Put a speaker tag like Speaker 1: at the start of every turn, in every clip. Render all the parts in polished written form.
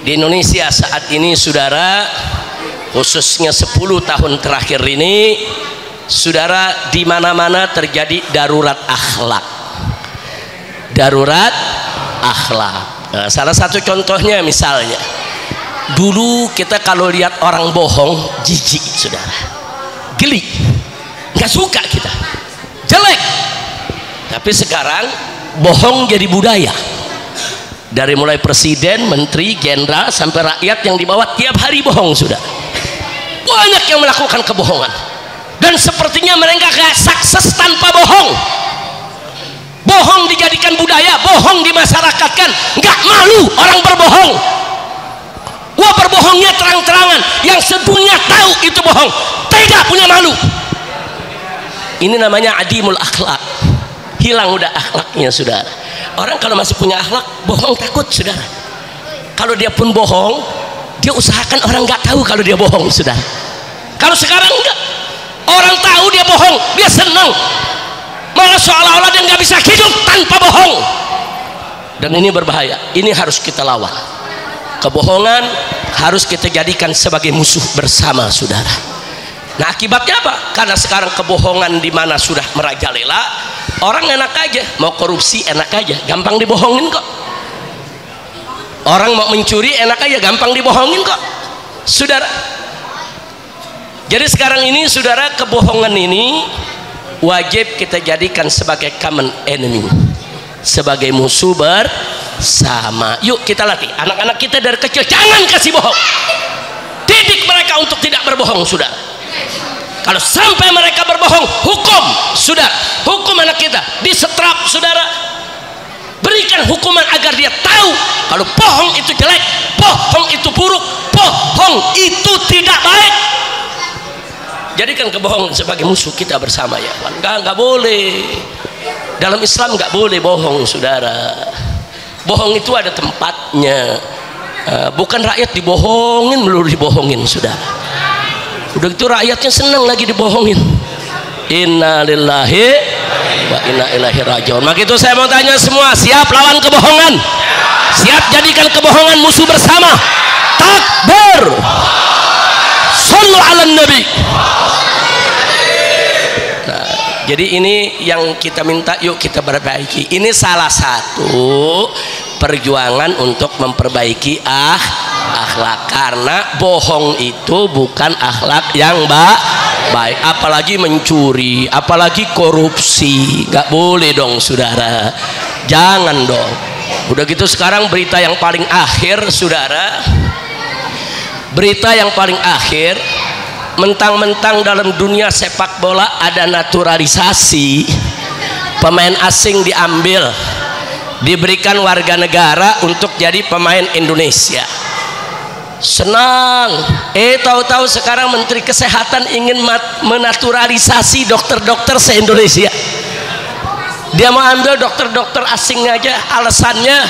Speaker 1: Di Indonesia saat ini saudara, khususnya 10 tahun terakhir ini saudara, di mana-mana terjadi darurat akhlak. Darurat akhlak. Nah, salah satu contohnya misalnya, dulu kita kalau lihat orang bohong jijik saudara, geli, nggak suka kita, jelek. Tapi sekarang bohong jadi budaya. Dari mulai presiden, menteri, jenderal sampai rakyat yang di bawah tiap hari bohong sudah. Banyak yang melakukan kebohongan. Dan sepertinya mereka gak sukses tanpa bohong. Bohong dijadikan budaya, bohong dimasyarakatkan. Gak malu orang berbohong. Wah, berbohongnya terang-terangan, yang sedunia tahu itu bohong, tidak punya malu. Ini namanya adimul akhlak. Hilang udah akhlaknya saudara. Orang kalau masih punya akhlak, bohong takut saudara. Kalau dia pun bohong, dia usahakan orang gak tahu kalau dia bohong saudara. Kalau sekarang enggak, orang tahu dia bohong, dia senang, malah seolah-olah dia nggak bisa hidup tanpa bohong. Dan ini berbahaya, ini harus kita lawan. Kebohongan harus kita jadikan sebagai musuh bersama saudara. Nah, akibatnya apa? Karena sekarang kebohongan di mana sudah merajalela, orang enak aja mau korupsi, enak aja, gampang dibohongin kok. Orang mau mencuri enak aja, gampang dibohongin kok saudara. Jadi sekarang ini saudara, kebohongan ini wajib kita jadikan sebagai common enemy, sebagai musuh bersama. Yuk kita latih anak-anak kita dari kecil, jangan kasih bohong. Didik mereka untuk tidak berbohong saudara. Kalau sampai mereka berbohong, hukum saudara, hukum anak kita, disetrap saudara. Berikan hukuman agar dia tahu kalau bohong itu jelek, bohong itu buruk, bohong itu tidak baik. Jadikan kebohongan sebagai musuh kita bersama ya. Enggak boleh. Dalam Islam enggak boleh bohong saudara. Bohong itu ada tempatnya. Bukan rakyat dibohongin melulu dibohongin saudara. Udah itu rakyatnya senang lagi dibohongin. Inna lillahi wa inna ilaihi rajiun. Maka itu saya mau tanya semua, siap lawan kebohongan? Siap jadikan kebohongan musuh bersama? Takbir. Sallu ala nabi. Nah, jadi ini yang kita minta, yuk kita perbaiki. Ini salah satu perjuangan untuk memperbaiki akhlak, karena bohong itu bukan akhlak yang baik. Apalagi mencuri, apalagi korupsi, nggak boleh dong saudara, jangan dong. Udah gitu sekarang berita yang paling akhir saudara, berita yang paling akhir, mentang-mentang dalam dunia sepak bola ada naturalisasi, pemain asing diambil, diberikan warga negara untuk jadi pemain Indonesia. Senang, tahu-tahu sekarang Menteri Kesehatan ingin menaturalisasi dokter-dokter se-Indonesia. Dia mau ambil dokter-dokter asing aja, alasannya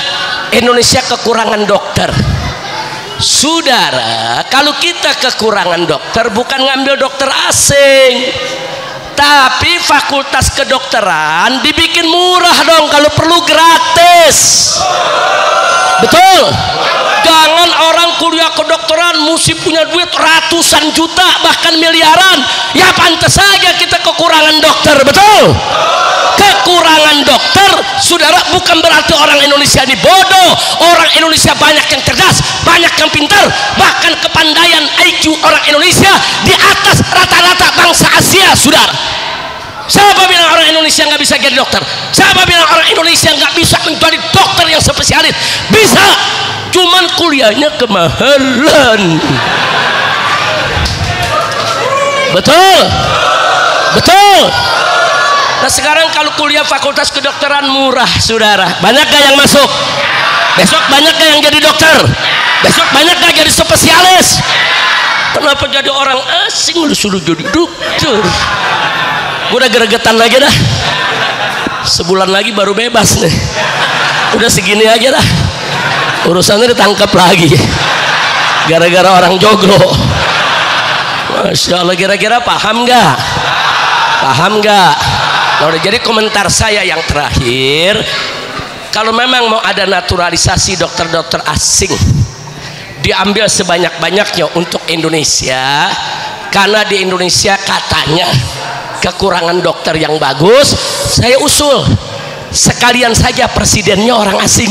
Speaker 1: Indonesia kekurangan dokter. Saudara, kalau kita kekurangan dokter, bukan ngambil dokter asing, tapi fakultas kedokteran dibikin murah dong, kalau perlu gratis. Betul? Jangan orang kuliah kedokteran mesti punya duit ratusan juta bahkan miliaran. Ya pantas saja kita kekurangan dokter. Betul? Kekurangan dokter saudara bukan berarti orang Indonesia ini bodoh. Orang Indonesia banyak yang cerdas, banyak yang pintar, bahkan kepandaian IQ orang Indonesia di atas rata-rata bangsa Asia saudara. Siapa bilang orang Indonesia nggak bisa jadi dokter? Siapa bilang orang Indonesia nggak bisa menjadi dokter yang spesialis? Bisa, cuman kuliahnya kemahalan. Betul? Betul? Nah sekarang kalau kuliah fakultas kedokteran murah saudara, banyak gak yang masuk? Besok banyak gak yang jadi dokter? Besok banyak gak jadi spesialis? Kenapa jadi orang asing lu suruh jadi dokter? Udah gregetan lagi dah, sebulan lagi baru bebas nih. Udah segini aja dah, urusannya ditangkap lagi gara-gara orang joglo. Masya Allah, kira-kira paham nggak? Paham nggak? Nah, udah, jadi komentar saya yang terakhir, kalau memang mau ada naturalisasi dokter-dokter asing, diambil sebanyak-banyaknya untuk Indonesia, karena di Indonesia katanya kekurangan dokter yang bagus. Saya usul sekalian saja presidennya orang asing,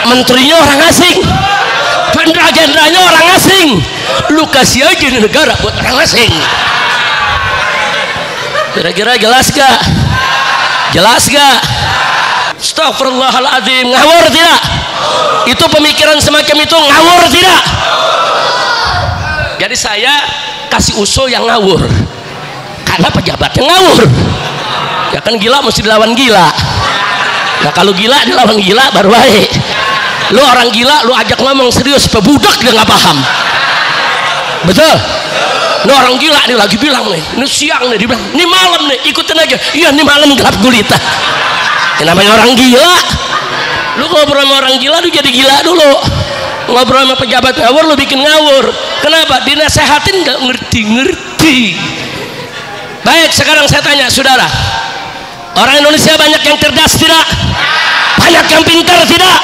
Speaker 1: menterinya orang asing, jenderal-jenderalnya orang asing, lu kasih aja di negara buat orang asing. Kira-kira jelas gak? Jelas gak? Astagfirullahaladzim, ngawur tidak? Itu pemikiran semacam itu ngawur tidak? Jadi saya kasih usul yang ngawur, karena pejabatnya ngawur. Ya kan, gila mesti dilawan gila. Nah kalau gila dilawan gila baru baik. Lu orang gila lu ajak ngomong serius, pebudak dia nggak paham. Betul? Lu orang gila nih lagi bilang nih, ini siang nih, dibilang ini malam nih, ikutin aja. Iya ini malam gelap gulita. Yang namanya orang gila. Lu ngobrol sama orang gila lu jadi gila dulu. Ngobrol sama pejabat ngawur lu bikin ngawur. Kenapa? Dinasehatin nggak ngerti-ngerti. Baik, sekarang saya tanya saudara, orang Indonesia banyak yang cerdas tidak? Banyak yang pintar tidak?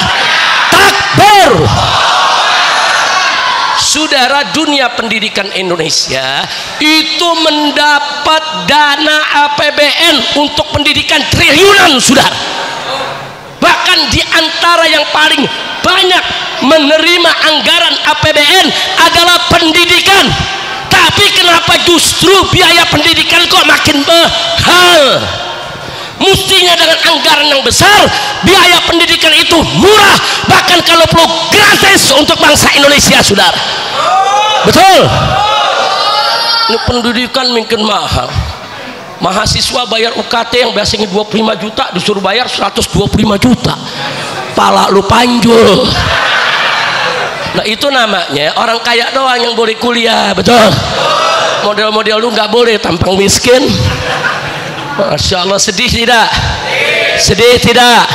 Speaker 1: Takbir. Saudara, dunia pendidikan Indonesia itu mendapat dana APBN untuk pendidikan triliunan, saudara. Bahkan di antara yang paling banyak menerima anggaran APBN adalah pendidikan. Tapi kenapa justru biaya pendidikan kok makin mahal? Mestinya dengan anggaran yang besar, biaya pendidikan itu murah, bahkan kalau perlu gratis untuk bangsa Indonesia, saudara. Betul? Ini pendidikan makin mahal. Mahasiswa bayar UKT yang biasanya 25 juta disuruh bayar 125 juta. Pala lu panjul. Nah itu namanya orang kaya doang yang boleh kuliah. Betul? Model-model lu nggak boleh, tampang miskin. Masya Allah, sedih tidak? Sedih tidak?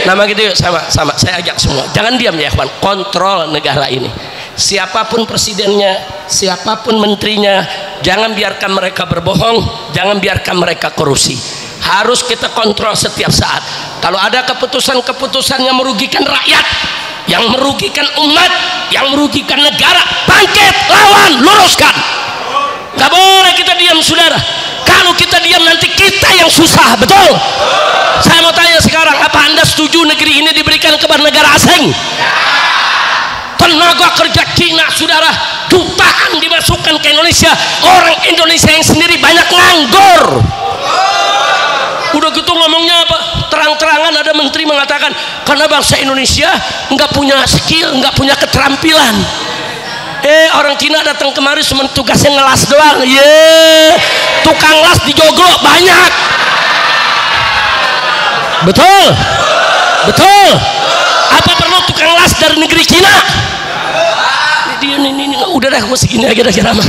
Speaker 1: Nama gitu yuk, sama saya ajak semua, jangan diam ya kawan, kontrol negara ini. Siapapun presidennya, siapapun menterinya, jangan biarkan mereka berbohong, jangan biarkan mereka korupsi. Harus kita kontrol setiap saat. Kalau ada keputusan-keputusan yang merugikan rakyat, yang merugikan umat, yang merugikan negara, bangkit, lawan, luruskan. Gak boleh kita diam, saudara. Kalau kita diam nanti kita yang susah. Betul? Saya mau tanya sekarang, apa Anda setuju negeri ini diberikan kepada negara asing? Tenaga kerja Cina, saudara, jutaan dimasukkan ke Indonesia. Orang Indonesia yang sendiri banyak nganggur. Udah gitu ngomongnya apa? Terang-terangan ada menteri mengatakan karena bangsa Indonesia nggak punya skill, nggak punya keterampilan. Orang Cina datang kemari cuma tugasnya ngelas doang. Tukang las di Joglo banyak. Betul? Betul? Apa perlu tukang las dari negeri Cina? Ini udah dah, gue segini aja dah ceramah.